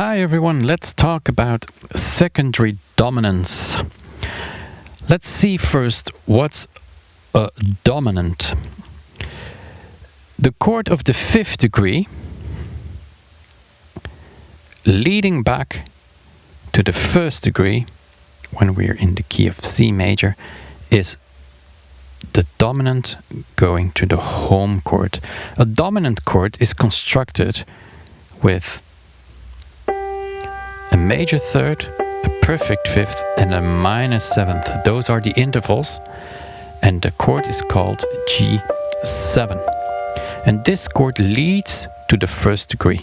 Hi everyone, let's talk about secondary dominance. Let's see first what's a dominant. The chord of the fifth degree leading back to the first degree when we're in the key of C major is the dominant going to the home chord. A dominant chord is constructed with a major third, a perfect fifth, and a minor seventh. Those are the intervals, and the chord is called G7. And this chord leads to the first degree.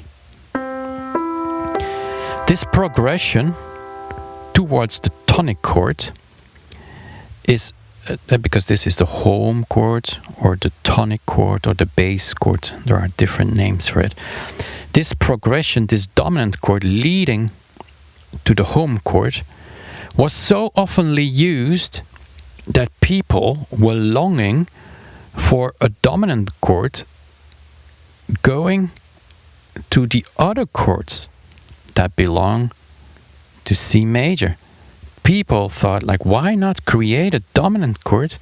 This progression towards the tonic chord is because this is the home chord or the tonic chord or the bass chord. There are different names for it. This progression, this dominant chord leading to the home chord, was so oftenly used that people were longing for a dominant chord going to the other chords that belong to C major. People thought, like, why not create a dominant chord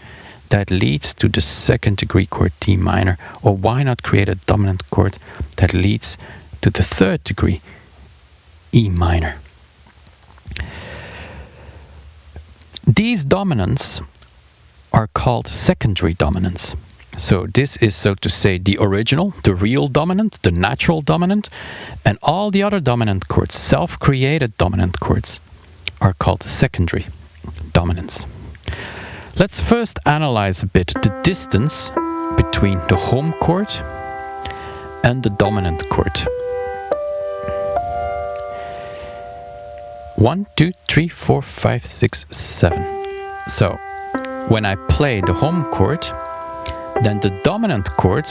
that leads to the second degree chord D minor, or why not create a dominant chord that leads to the third degree E minor. These dominants are called secondary dominants. So this is, so to say, the original, the real dominant, the natural dominant, and all the other dominant chords, self-created dominant chords, are called secondary dominants. Let's first analyze a bit the distance between the home chord and the dominant chord. 1, 2, 3, 4, 5, 6, 7. So when I play the home chord, then the dominant chord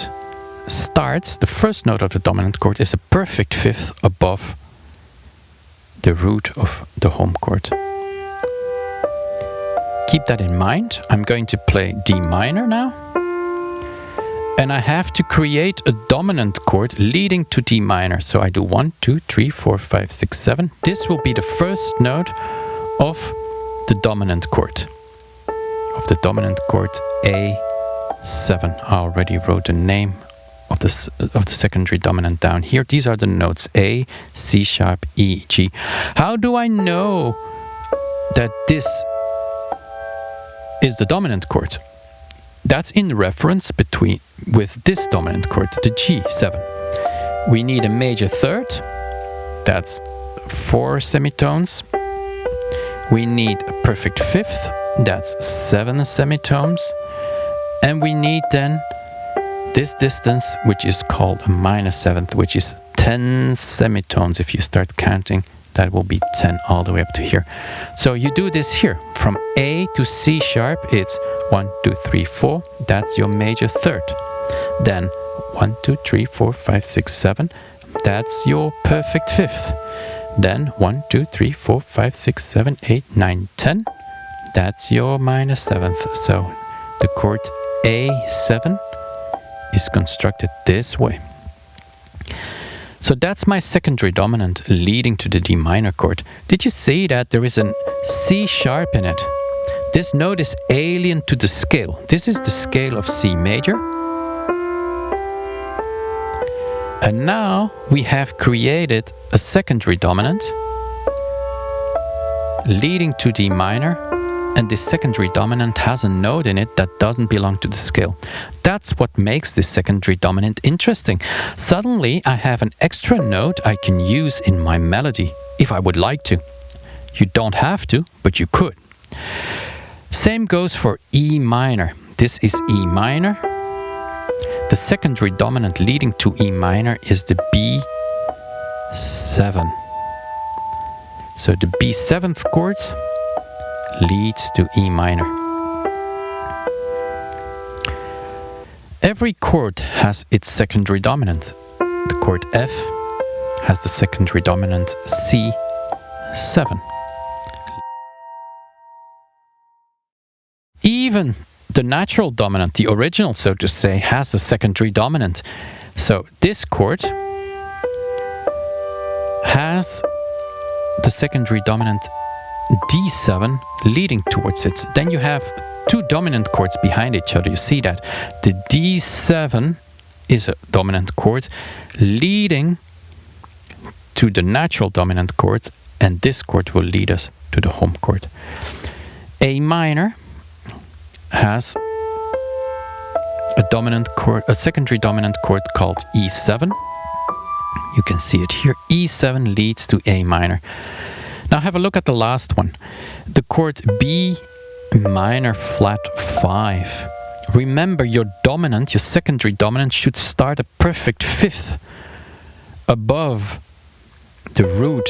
starts, the first note of the dominant chord is a perfect fifth above the root of the home chord. Keep that in mind. I'm going to play D minor now. And I have to create a dominant chord leading to D minor. So I do 1, 2, 3, 4, 5, 6, 7. This will be the first note of the dominant chord. Of the dominant chord A7. I already wrote the name of the secondary dominant down here. These are the notes A, C sharp, E, G. How do I know that this is the dominant chord? That's in reference with this dominant chord, the G7. We need a major third, that's 4 semitones. We need a perfect fifth, that's 7 semitones. And we need then this distance, which is called a minor seventh, which is 10 semitones. If you start counting, that will be 10 all the way up to here. So you do this here. From A to C sharp, it's 1, 2, 3, 4. That's your major third. Then 1, 2, 3, 4, 5, 6, 7. That's your perfect fifth. Then 1, 2, 3, 4, 5, 6, 7, 8, 9, 10. That's your minor seventh. So the chord A7 is constructed this way. So that's my secondary dominant leading to the D minor chord. Did you see that there is a C sharp in it? This note is alien to the scale. This is the scale of C major. And now we have created a secondary dominant leading to D minor. And this secondary dominant has a note in it that doesn't belong to the scale. That's what makes this secondary dominant interesting. Suddenly I have an extra note I can use in my melody, if I would like to. You don't have to, but you could. Same goes for E minor. This is E minor. The secondary dominant leading to E minor is the B7. So the B7th chord leads to E minor. Every chord has its secondary dominant. The chord F has the secondary dominant C7. Even the natural dominant, the original, so to say, has a secondary dominant. So this chord has the secondary dominant D7 leading towards it. Then you have two dominant chords behind each other. You see that? The D7 is a dominant chord leading to the natural dominant chord, and this chord will lead us to the home chord. A minor has a dominant chord, a secondary dominant chord called E7. You can see it here. E7 leads to A minor. Now have a look at the last one. The chord B minor flat 5. Remember, your dominant, your secondary dominant, should start a perfect fifth above the root.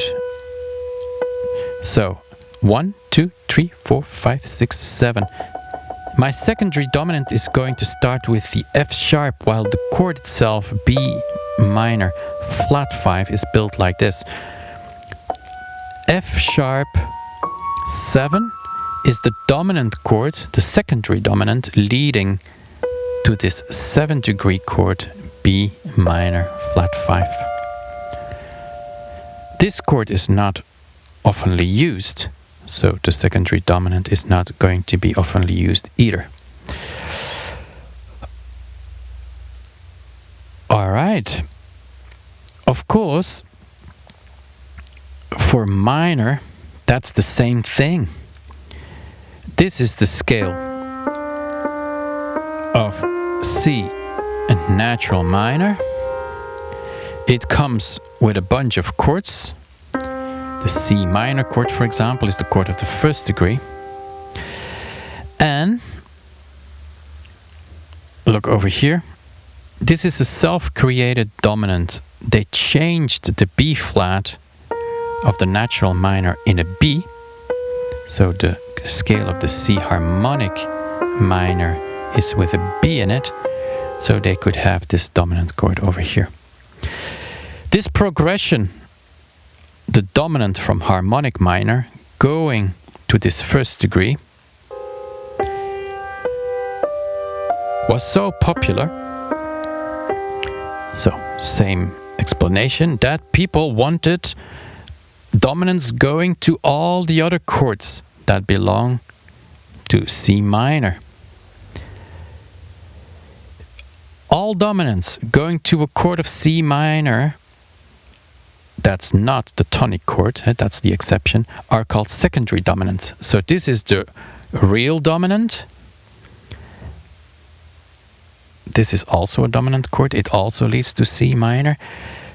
So 1, 2, 3, 4, 5, 6, 7. My secondary dominant is going to start with the F sharp, while the chord itself, B minor flat 5, is built like this. F sharp 7 is the dominant chord, the secondary dominant, leading to this 7th-degree chord, B minor flat 5. This chord is not oftenly used, so the secondary dominant is not going to be oftenly used either. All right. Of course, for minor, that's the same thing. This is the scale of C and natural minor. It comes with a bunch of chords. The C minor chord, for example, is the chord of the 1st degree. And look over here. This is a self-created dominant. They changed the B flat of the natural minor in a B. So the scale of the C harmonic minor is with a B in it. So they could have this dominant chord over here. This progression, the dominant from harmonic minor going to this 1st degree, was so popular, so same explanation, that people wanted dominants going to all the other chords that belong to C minor. All dominants going to a chord of C minor that's not the tonic chord, that's the exception, are called secondary dominants. So this is the real dominant. This is also a dominant chord. It also leads to C minor.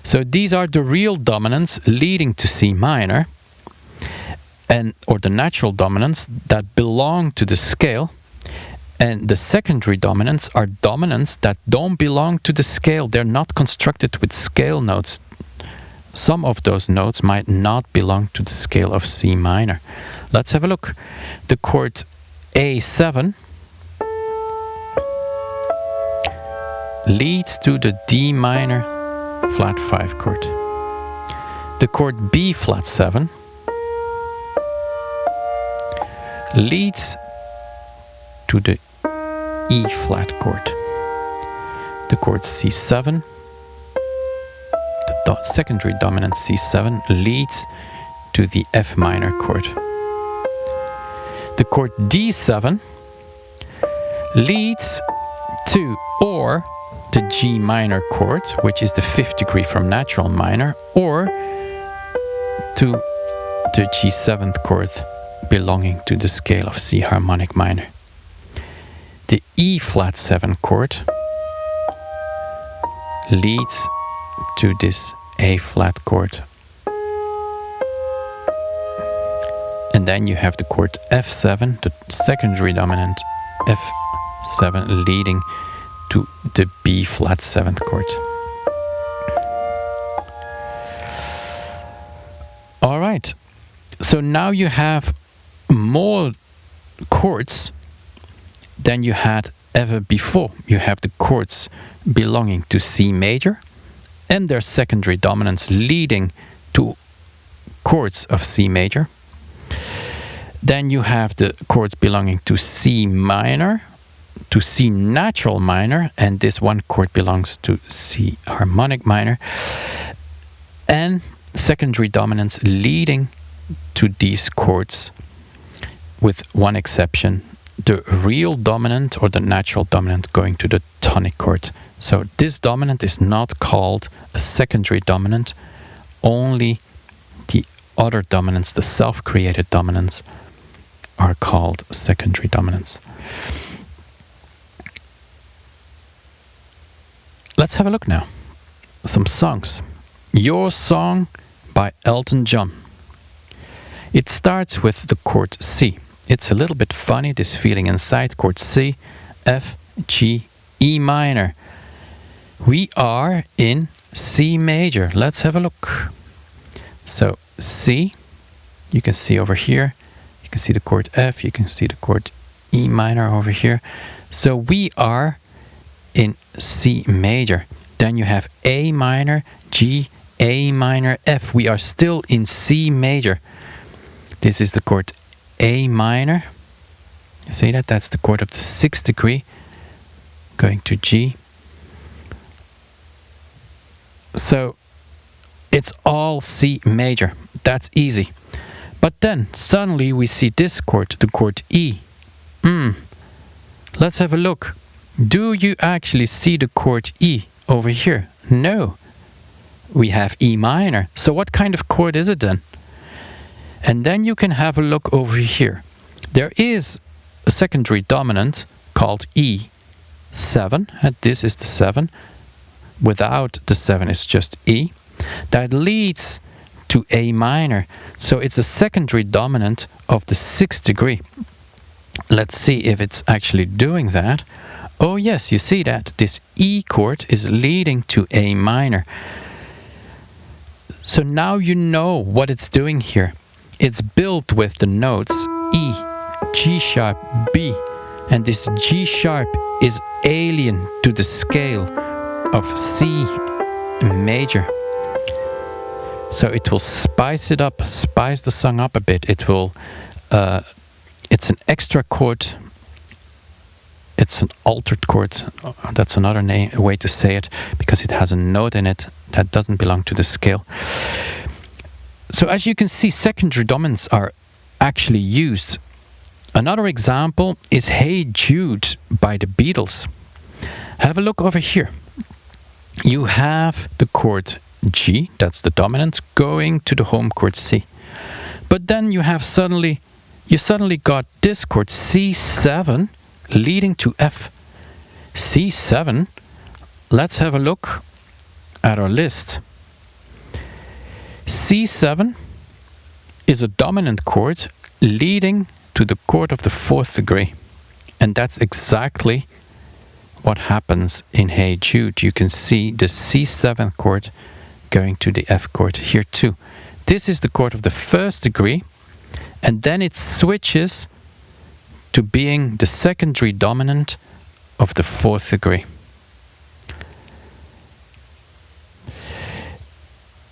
So these are the real dominants leading to C minor, or the natural dominants that belong to the scale. And the secondary dominants are dominants that don't belong to the scale. They're not constructed with scale notes. Some of those notes might not belong to the scale of C minor. Let's have a look. The chord A7 leads to the D minor flat 5 chord. The chord B flat 7 leads to the E flat chord. The chord C7, the secondary dominant C7, leads to the F minor chord. The chord D7 leads to or the G minor chord, which is the 5th degree from natural minor, or to the G7th chord belonging to the scale of C harmonic minor. The E flat 7 chord leads to this A flat chord. And then you have the chord F7, the secondary dominant F7, leading to the B flat 7th chord. All right, so now you have more chords than you had ever before. You have the chords belonging to C major and their secondary dominants leading to chords of C major. Then you have the chords belonging to C minor, to C natural minor, and this one chord belongs to C harmonic minor, and secondary dominants leading to these chords, with one exception, the real dominant or the natural dominant going to the tonic chord. So this dominant is not called a secondary dominant, only the other dominants, the self-created dominants, are called secondary dominants. Let's have a look now. Some songs. Your Song by Elton John. It starts with the chord C. It's a little bit funny, this feeling inside. Chord C, F, G, E minor. We are in C major. Let's have a look. So C, you can see over here. You can see the chord F, you can see the chord E minor over here. So we are in C major. Then you have A minor, G, A minor, F. We are still in C major. This is the chord A minor. You see that? That's the chord of the 6th degree going to G. So it's all C major. That's easy. But then suddenly we see this chord, the chord E. Let's have a look. Do you actually see the chord E over here? No. We have E minor. So what kind of chord is it then? And then you can have a look over here. There is a secondary dominant called E7. And this is the 7. Without the 7 is just E. That leads to A minor. So it's a secondary dominant of the 6th degree. Let's see if it's actually doing that. Oh yes, you see that. This E chord is leading to A minor. So now you know what it's doing here. It's built with the notes E, G sharp, B. And this G sharp is alien to the scale of C major. So it will spice it up, spice the song up a bit. It will, it's an extra chord. It's an altered chord. That's another way to say it, because it has a note in it that doesn't belong to the scale. So as you can see, secondary dominants are actually used. Another example is Hey Jude by the Beatles. Have a look over here. You have the chord G, that's the dominant, going to the home chord C. But then you suddenly got this chord C7 leading to F. C7, let's have a look at our list. C7 is a dominant chord leading to the chord of the 4th degree. And that's exactly what happens in Hey Jude. You can see the C7 chord going to the F chord here too. This is the chord of the 1st degree, and then it switches to being the secondary dominant of the 4th degree.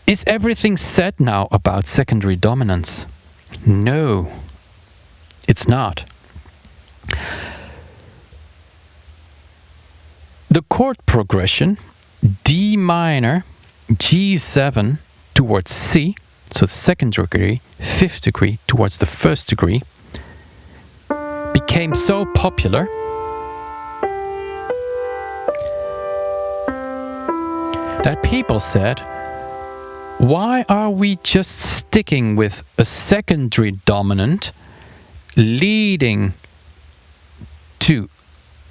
Is everything said now about secondary dominance? No, it's not. The chord progression D minor, G7 towards C, so the 2nd degree, 5th degree towards the 1st degree, became so popular that people said, why are we just sticking with a secondary dominant leading to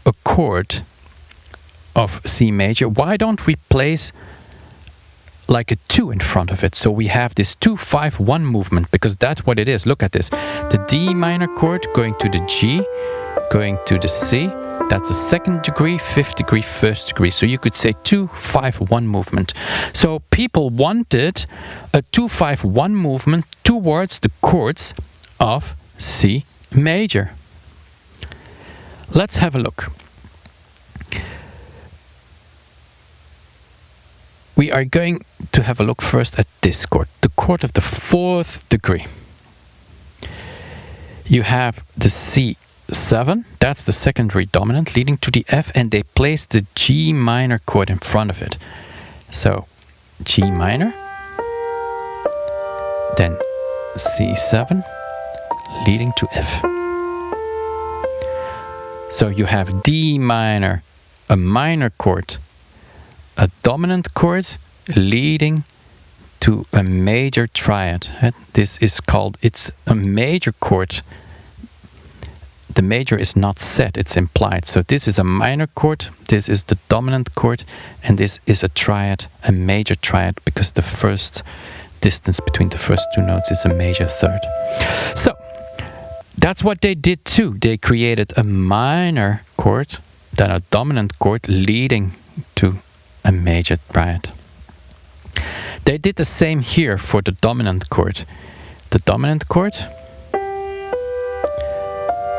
a chord of C major? Why don't we place like a 2 in front of it? So we have this 2-5-1 movement, because that's what it is. Look at this. The D minor chord going to the G, going to the C. That's the 2nd degree, 5th degree, 1st degree. So you could say 2-5-1 movement. So people wanted a 2-5-1 movement towards the chords of C major. Let's have a look. We are going to have a look first at this chord, the chord of the 4th degree. You have the C7, that's the secondary dominant, leading to the F, and they place the G minor chord in front of it. So G minor, then C7 leading to F. So you have D minor, a minor chord, a dominant chord leading to a major triad. This is called, it's a major chord. The major is not set, it's implied. So this is a minor chord, this is the dominant chord, and this is a triad, a major triad, because the first distance between the first two notes is a major third. So that's what they did too. They created a minor chord, then a dominant chord leading to a major triad. They did the same here for the dominant chord. The dominant chord,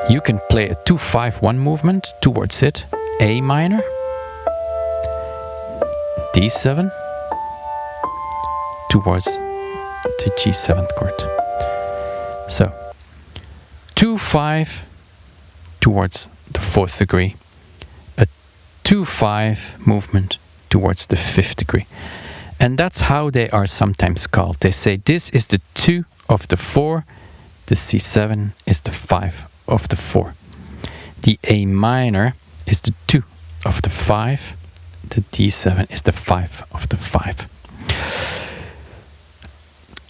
you can play a 2-5-1 movement towards it, A minor, D7, towards the G7th chord. So 2-5 towards the 4th degree, a 2-5 movement towards the 5th degree. And that's how they are sometimes called. They say this is the 2 of the 4, the C7 is the 5 of the 4. The A minor is the 2 of the 5, the D7 is the 5 of the 5.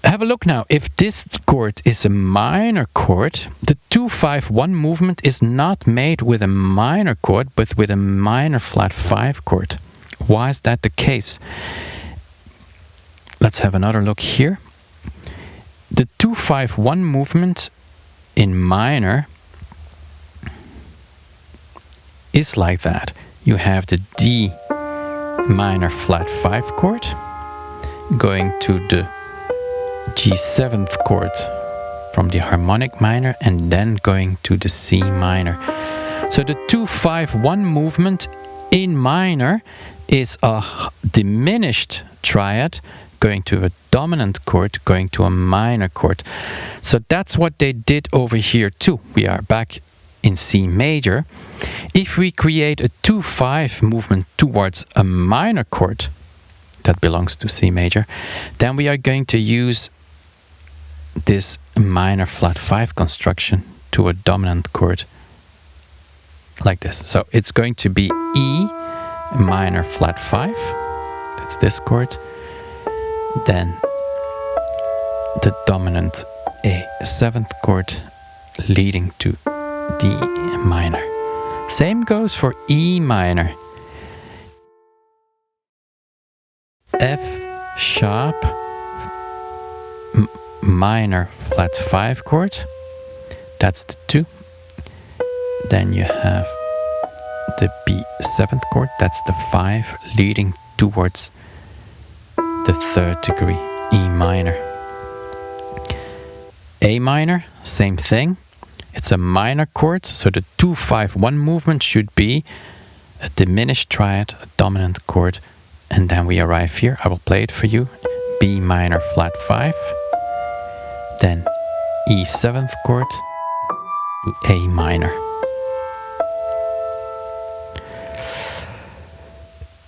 Have a look now. If this chord is a minor chord, the 2-5-1 movement is not made with a minor chord, but with a minor flat 5 chord. Why is that the case? Let's have another look here. The 2-5-1 movement in minor is like that. You have the D minor flat 5 chord going to the G7th chord from the harmonic minor and then going to the C minor. So the 2-5-1 movement in minor is a diminished triad going to a dominant chord, going to a minor chord. So that's what they did over here too. We are back in C major. If we create a 2-5 movement towards a minor chord that belongs to C major, then we are going to use this minor flat 5 construction to a dominant chord like this. So it's going to be E minor flat 5, that's this chord, then the dominant A7th chord leading to D minor. Same goes for E minor. F sharp minor flat 5 chord, that's the 2. Then you have the B7th chord, that's the 5, leading towards the 3rd degree, E minor. A minor, same thing. It's a minor chord, so the 2-5-1 movement should be a diminished triad, a dominant chord, and then we arrive here. I will play it for you. B minor flat 5, then E7th chord to A minor.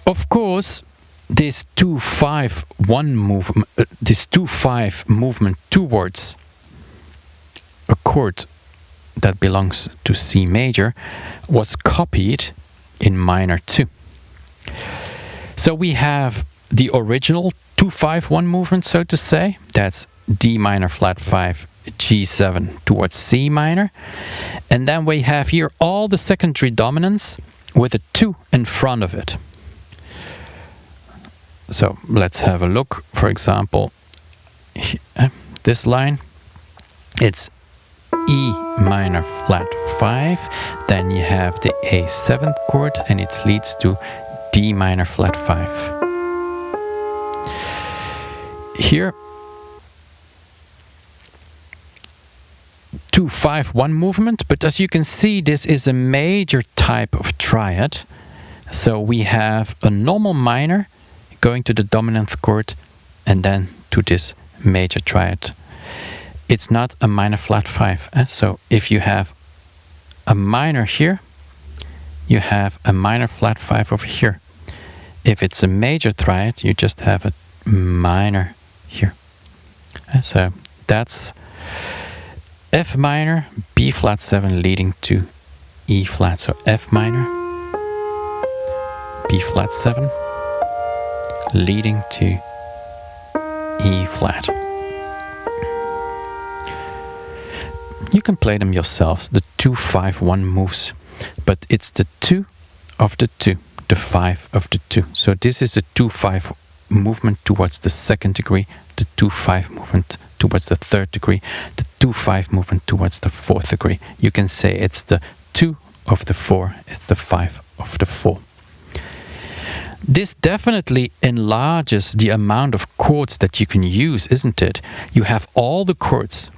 Of course, this 2-5-1 movement, this 2-5 movement towards a chord that belongs to C major was copied in minor too. So we have the original 2-5-1 movement, so to say. That's D minor flat 5, G7 towards C minor. And then we have here all the secondary dominants with a 2 in front of it. So let's have a look. For example, this line, it's E minor flat 5, then you have the A7th chord and it leads to D minor flat 5. Here 2-5-1 movement, but as you can see, this is a major type of triad. So we have a normal minor going to the dominant chord and then to this major triad. It's not a minor flat 5. So if you have a minor here, you have a minor flat 5 over here. If it's a major triad, you just have a minor here. So that's F minor, B flat 7 leading to E flat. So F minor, B flat 7 leading to E flat. You can play them yourselves, the 2-5-1 moves, but it's the 2 of the 2, the 5 of the 2. So this is the 2-5 movement towards the second degree, the 2-5 movement towards the third degree, the 2-5 movement towards the fourth degree. You can say it's the 2 of the 4, it's the 5 of the 4. This definitely enlarges the amount of chords that you can use, isn't it? You have all the chords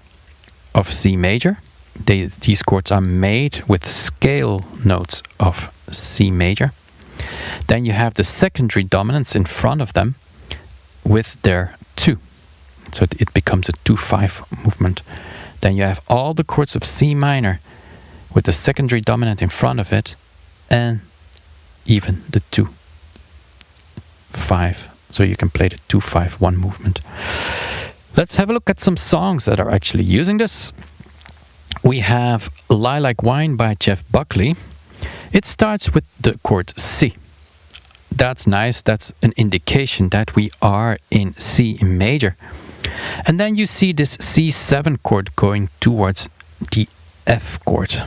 of C major. These chords are made with scale notes of C major. Then you have the secondary dominants in front of them with their 2. So it becomes a 2-5 movement. Then you have all the chords of C minor with the secondary dominant in front of it and even the 2-5. So you can play the 2-5-1 movement. Let's have a look at some songs that are actually using this. We have Lie Like Wine by Jeff Buckley. It starts with the chord C. That's nice. That's an indication that we are in C major. And then you see this C7 chord going towards the F chord.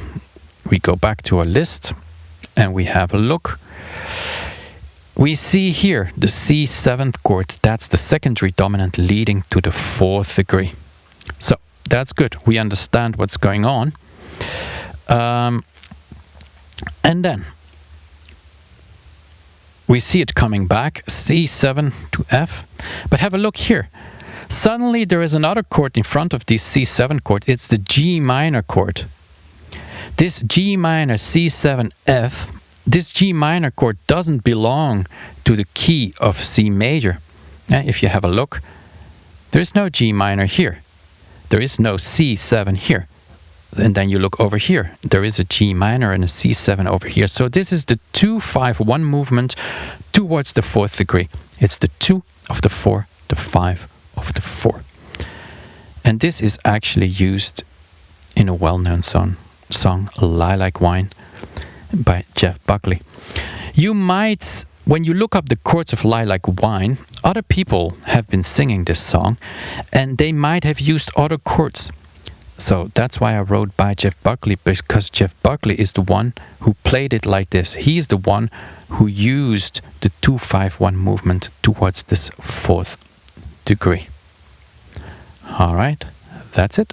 We go back to our list and we have a look. We see here the C7th chord. That's the secondary dominant leading to the fourth degree. So that's good. We understand what's going on. And then we see it coming back, C7 to F. But have a look here. Suddenly there is another chord in front of this C7 chord. It's the G minor chord. This G minor C7 F, this G minor chord doesn't belong to the key of C major. If you have a look, there is no G minor here. There is no C7 here. And then you look over here. There is a G minor and a C7 over here. So this is the 2-5-1 movement towards the fourth degree. It's the 2 of the 4, the 5 of the 4. And this is actually used in a well-known song, Lie Like Wine by Jeff Buckley. You might, when you look up the chords of Lie Like Wine, other people have been singing this song and they might have used other chords. So that's why I wrote by Jeff Buckley, because Jeff Buckley is the one who played it like this. He is the one who used the 2-5-1 movement towards this fourth degree. All right, that's it.